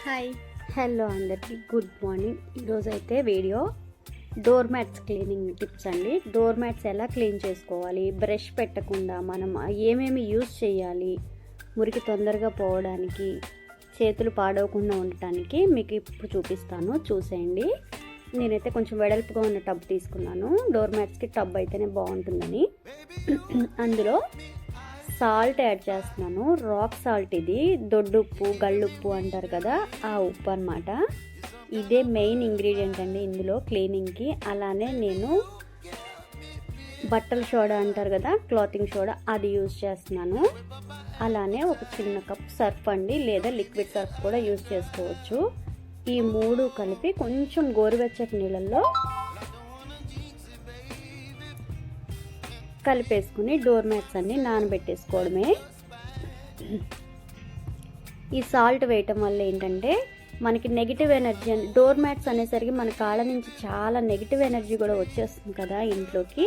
Hi hello అందరికీ good morning. ఈరోజైతే video door mats cleaning tips అండి. డోర్ మ్యాట్స్ ఎలా క్లీన్ చేసుకోవాలి, బ్రష్ పెట్టకుండా మనం ఏమేమి యూజ్ చేయాలి, మురికి తొందరగా పోవడానికి, చేతులు పాడవకుండా ఉండటానికి మీకు ఇప్పుడు చూపిస్తాను, చూసేయండి. నేనైతే కొంచెం వెడల్పుగా ఉన్న టబ్ తీసుకున్నాను. డోర్ మ్యాట్స్కి టబ్ అయితేనే బాగుంటుందని. అందులో సాల్ట్ యాడ్ చేస్తున్నాను. రాక్ సాల్ట్, ఇది దొడ్డుప్పు, గళ్ళుప్పు అంటారు కదా, ఆ ఉప్పు అన్నమాట. ఇదే మెయిన్ ఇంగ్రీడియంట్ అండి ఇందులో క్లీనింగ్కి. అలానే నేను బట్టల సోడా అంటారు కదా, క్లాతింగ్ సోడా, అది యూజ్ చేస్తున్నాను. అలానే ఒక చిన్న కప్ సర్ఫ్ అండి, లేదా లిక్విడ్ సర్ఫ్ కూడా యూజ్ చేసుకోవచ్చు. ఈ మూడు కలిపి కొంచెం గోరువెచ్చటి నీళ్ళల్లో కలిపేసుకుని డోర్ మ్యాట్స్ అన్ని నానబెట్టేసుకోవడమే. ఈ సాల్ట్ వేయటం వల్ల ఏంటంటే మనకి నెగిటివ్ ఎనర్జీ, డోర్ మ్యాట్స్ అనేసరికి మన కాళ్ళ నుంచి చాలా నెగిటివ్ ఎనర్జీ కూడా వచ్చేస్తుంది కదా ఇంట్లోకి,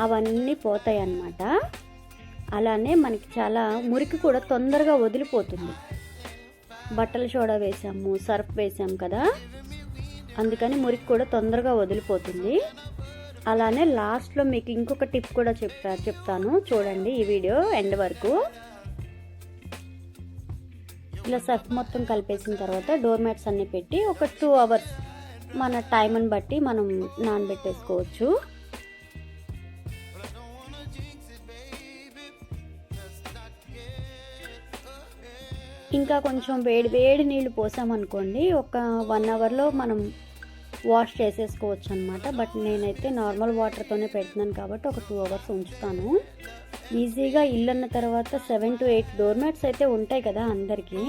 అవన్నీ పోతాయి అన్నమాట. అలానే మనకి చాలా మురికి కూడా తొందరగా వదిలిపోతుంది. బట్టల సోడా వేసాము, సర్ఫ్ వేసాము కదా, అందుకని మురికి కూడా తొందరగా వదిలిపోతుంది. అలానే లాస్ట్లో మీకు ఇంకొక టిప్ కూడా చెప్తాను, చూడండి ఈ వీడియో ఎండ్ వరకు. ఇలా సర్ఫ్ మొత్తం కలిపేసిన తర్వాత డోర్ మ్యాట్స్ అన్ని పెట్టి ఒక 2 hours మన టైంని బట్టి మనం నానబెట్టేసుకోవచ్చు. ఇంకా కొంచెం వేడి నీళ్ళు పోసామనుకోండి, ఒక 1 hourలో మనం వాష్ చేసేసుకోవచ్చు అనమాట. బట్ నేనైతే నార్మల్ వాటర్తోనే పెడుతున్నాను కాబట్టి ఒక 2 hours ఉంచుతాను. ఈజీగా ఇల్లు అన్న తర్వాత 7 to 8 డోర్ మ్యాట్స్ అయితే ఉంటాయి కదా అందరికీ.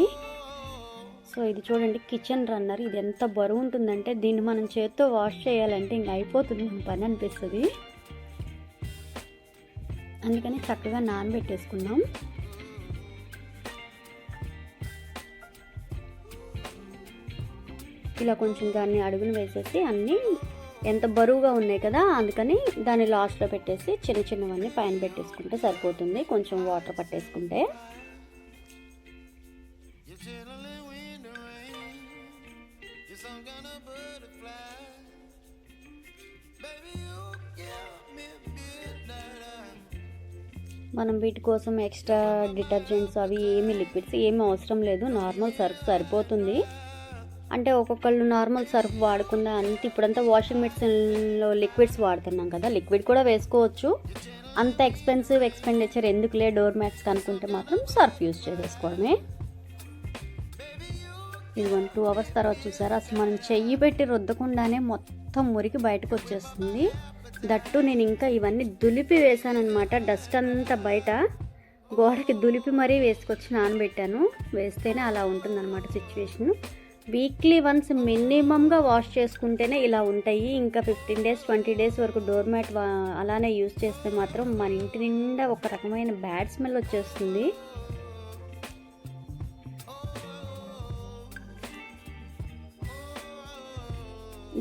సో ఇది చూడండి, కిచెన్ రన్నర్. ఇది ఎంత బరువు ఉంటుందంటే దీన్ని మనం చేత్తో వాష్ చేయాలంటే ఇంక అయిపోతుంది మన పని అనిపిస్తుంది. అందుకని చక్కగా నానబెట్టేసుకుందాం. ఇలా కొంచెం దాన్ని అడుగులు వేసేసి అన్నీ ఎంత బరువుగా ఉన్నాయి కదా, అందుకని దాన్ని లాస్ట్లో పెట్టేసి చిన్నవన్నీ పైన పెట్టేసుకుంటే సరిపోతుంది, కొంచెం వాటర్ పట్టేసుకుంటే. మనం వీటి కోసం ఎక్స్ట్రా డిటర్జెంట్స్ అవి ఏమి లిక్విడ్స్ ఏమి అవసరం లేదు, నార్మల్ సర్ఫ్ సరిపోతుంది. అంటే ఒక్కొక్కళ్ళు నార్మల్ సర్ఫ్ వాడకుండా అంత ఇప్పుడంతా వాషింగ్ మెషిన్లో లిక్విడ్స్ వాడుతున్నాం కదా, లిక్విడ్ కూడా వేసుకోవచ్చు. అంత ఎక్స్పెండిచర్ ఎందుకులే డోర్ మ్యాట్స్ కనుక్కుంటే మాత్రం సర్ఫ్ యూజ్ చేసేసుకోవడమే. ఇది 2 hours తర్వాత చూసారా, అసలు మనం చెయ్యి పెట్టి రుద్దకుండానే మొత్తం మురికి బయటకు వచ్చేస్తుంది. దట్టు నేను ఇంకా ఇవన్నీ దులిపి వేసానమాట. డస్ట్ అంతా బయట గోడకి దులిపి మరీ వేసుకొచ్చి నానబెట్టాను. వేస్తేనే అలా ఉంటుందన్నమాట సిచ్యువేషన్. వీక్లీ వన్స్ మినిమంగా వాష్ చేసుకుంటేనే ఇలా ఉంటాయి. ఇంకా 15 days 20 days వరకు డోర్ మ్యాట్ అలానే యూజ్ చేస్తే మాత్రం మన ఇంటి నిండా ఒక రకమైన బ్యాడ్ స్మెల్ వచ్చేస్తుంది.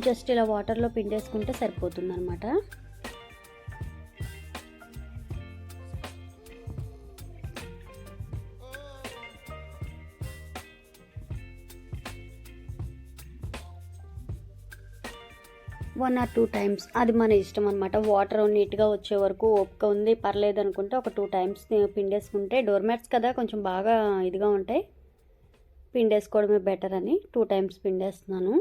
జస్ట్ ఇలా వాటర్లో పిండేసుకుంటే సరిపోతుంది అనమాట. one or 2 times అది మన ఇష్టం అనమాట. వాటర్ నీట్గా వచ్చే వరకు ఓపిక ఉంది పర్లేదు అనుకుంటే ఒక 2 times పిండేసుకుంటే, డోర్ మ్యాట్స్ కదా కొంచెం బాగా ఇదిగా ఉంటాయి, పిండేసుకోవడమే బెటర్ అని 2 times పిండేస్తున్నాను.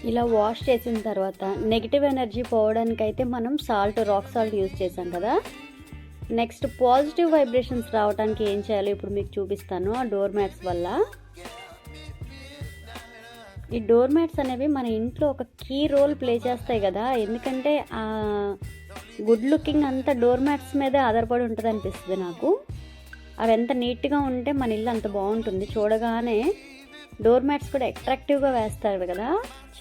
ఇలా వాష్ చేసిన తర్వాత నెగిటివ్ ఎనర్జీ పోవడానికైతే మనం రాక్ సాల్ట్ యూజ్ చేసాం కదా. నెక్స్ట్ పాజిటివ్ వైబ్రేషన్స్ రావడానికి ఏం చేయాలో ఇప్పుడు మీకు చూపిస్తాను. ఆ డోర్ మ్యాట్స్ వల్ల, ఈ డోర్ మ్యాట్స్ అనేవి మన ఇంట్లో ఒక కీ రోల్ ప్లే చేస్తాయి కదా. ఎందుకంటే ఆ గుడ్ లుకింగ్ అంతా డోర్ మ్యాట్స్ మీదే ఆధారపడి ఉంటుంది అనిపిస్తుంది నాకు. అవి ఎంత నీట్గా ఉంటే మన ఇల్లు అంత బాగుంటుంది. చూడగానే డోర్ మ్యాట్స్ కూడా అట్రాక్టివ్గా వేస్తారు కదా,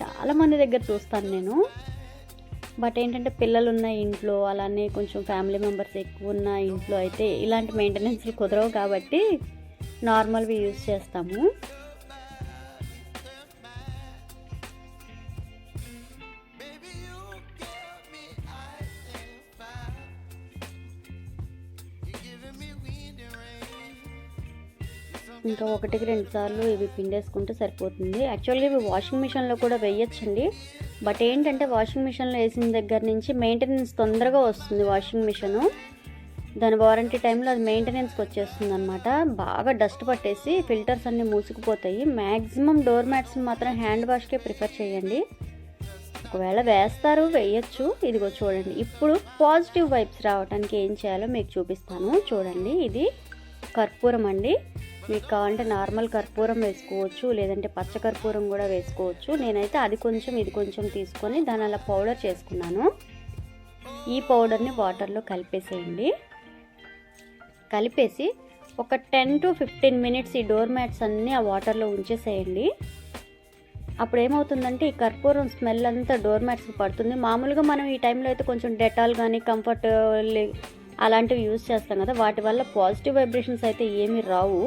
చాలామంది దగ్గర చూస్తాను నేను. బట్ ఏంటంటే పిల్లలు ఉన్న ఇంట్లో, అలానే కొంచెం ఫ్యామిలీ మెంబర్స్ ఎక్కువ ఉన్న ఇంట్లో అయితే ఇలాంటి మెయింటెనెన్స్లు కుదరవు కాబట్టి నార్మల్వి యూజ్ చేస్తాము. ఇంకా 1-2 సార్లు ఇవి పిండేసుకుంటే సరిపోతుంది. యాక్చువల్గా ఇవి వాషింగ్ మిషన్లో కూడా వేయచ్చండి. బట్ ఏంటంటే వాషింగ్ మిషన్లో వేసిన దగ్గర నుంచి మెయింటెనెన్స్ తొందరగా వస్తుంది. వాషింగ్ మిషను దాని వారంటీ టైంలో అది మెయింటెనెన్స్కి వచ్చేస్తుంది అనమాట. బాగా డస్ట్ పట్టేసి ఫిల్టర్స్ అన్నీ మూసుకుపోతాయి. మ్యాక్సిమం డోర్ మ్యాట్స్ని మాత్రం హ్యాండ్ వాష్కే ప్రిఫర్ చేయండి. ఒకవేళ వేస్తారు, వేయచ్చు. ఇదిగో చూడండి, ఇప్పుడు పాజిటివ్ వైబ్స్ రావడానికి ఏం చేయాలో మీకు చూపిస్తాను. చూడండి, ఇది కర్పూరం అండి. మీకు కావాలంటే నార్మల్ కర్పూరం వేసుకోవచ్చు, లేదంటే పచ్చ కర్పూరం కూడా వేసుకోవచ్చు. నేనైతే అది కొంచెం ఇది కొంచెం తీసుకొని దాని అలా పౌడర్ చేసుకున్నాను. ఈ పౌడర్ని వాటర్లో కలిపేసేయండి. కలిపేసి ఒక 10 to 15 మినిట్స్ ఈ డోర్ మ్యాట్స్ అన్నీ ఆ వాటర్లో ఉంచేసేయండి. అప్పుడు ఏమవుతుందంటే ఈ కర్పూరం స్మెల్ అంతా డోర్ మ్యాట్స్కి పడుతుంది. మామూలుగా మనం ఈ టైంలో అయితే కొంచెం డెటాల్ కానీ కంఫర్ట్ అలాంటివి యూజ్ చేస్తాం కదా, వాటి వల్ల పాజిటివ్ వైబ్రేషన్స్ అయితే ఏమీ రావు.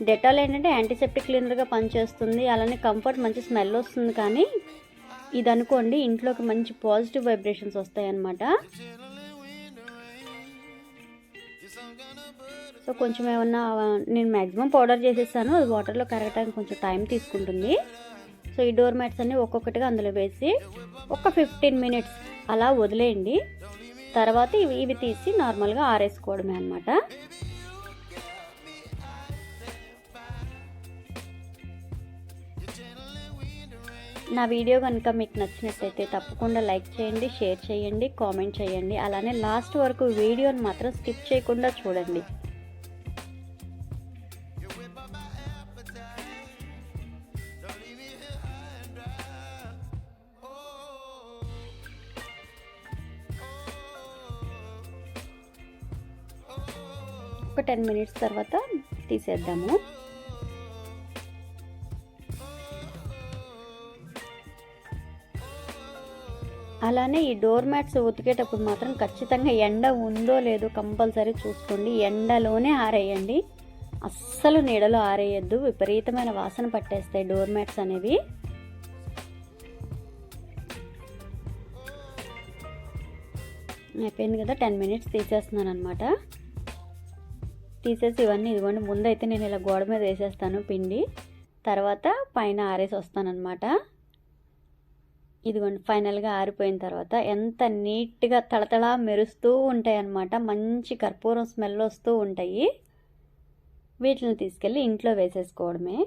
డెటాల్ ఏంటంటే యాంటీసెప్టిక్ క్లీనర్గా పనిచేస్తుంది, అలానే కంఫర్ట్ మంచి స్మెల్ వస్తుంది. కానీ ఇది అనుకోండి, ఇంట్లోకి మంచి పాజిటివ్ వైబ్రేషన్స్ వస్తాయన్నమాట. సో కొంచెం ఏమన్నా నేను మ్యాక్సిమం పౌడర్ చేసేసాను, అది వాటర్లో కరగటానికి కొంచెం టైం తీసుకుంటుంది. సో ఈ డోర్ మ్యాట్స్ అన్నీ ఒక్కొక్కటిగా అందులో వేసి ఒక 15 మినిట్స్ అలా వదిలేయండి. తర్వాత ఇవి తీసి నార్మల్గా ఆరేసుకోవడమే అనమాట. నా వీడియో కనుక మీకు నచ్చినట్లయితే తప్పకుండా లైక్ చేయండి, షేర్ చేయండి, కామెంట్ చేయండి. అలానే లాస్ట్ వరకు వీడియోని మాత్రం స్కిప్ చేయకుండా చూడండి. ఒక 10 మినిట్స్ తర్వాత తీసేద్దాము. అలానే ఈ డోర్ మ్యాట్స్ ఉతికేటప్పుడు మాత్రం ఖచ్చితంగా ఎండ ఉందో లేదో కంపల్సరీ చూసుకోండి. ఎండలోనే ఆరేయండి, అస్సలు నీడలో ఆరేయద్దు. విపరీతమైన వాసన పట్టేస్తాయి డోర్ మ్యాట్స్ అనేవి. అయిపోయింది కదా, 10 మినిట్స్ తీసేస్తున్నాను అనమాట. తీసేసి ఇవన్నీ ఇదిగోండి, ముందైతే నేను ఇలా గోడ మీద వేసేస్తాను పిండి, తర్వాత పైన ఆరేసి వస్తానన్నమాట. ఇదిగోండి, ఫైనల్గా ఆరిపోయిన తర్వాత ఎంత నీట్గా తళతళ మెరుస్తూ ఉంటాయి అన్నమాట. మంచి కర్పూరం స్మెల్ వస్తూ ఉంటాయి. వీటిని తీసుకెళ్ళి ఇంట్లో వేసేసుకోవడమే.